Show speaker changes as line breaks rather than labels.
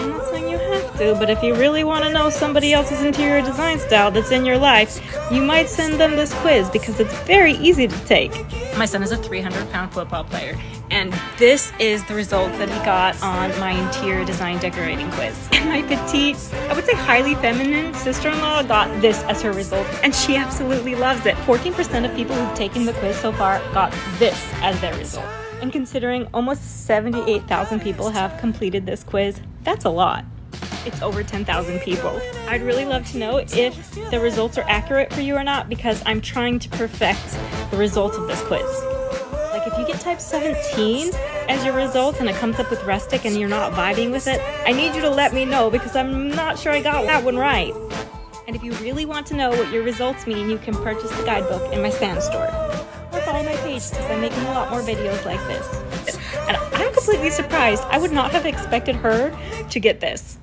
I'm not saying you have to, but if you really want to know somebody else's interior design style that's in your life, you might send them this quiz because it's very easy to take. My son is a 300-pound football player, and this is the results that he got on my interior design decorating quiz. And my petite, I would say highly feminine sister-in-law got this as her result, and she absolutely loves it. 14% of people who've taken the quiz so far got this as their result. And considering almost 78,000 people have completed this quiz, that's a lot. It's over 10,000 people. I'd really love to know if the results are accurate for you or not, because I'm trying to perfect the results of this quiz. Like if you get type 17 as your result and it comes up with rustic and you're not vibing with it, I need you to let me know because I'm not sure I got that one right. And if you really want to know what your results mean, you can purchase the guidebook in my Stan store. Or follow my page because I'm making a lot more videos like this. And I'm completely surprised. I would not have expected her to get this.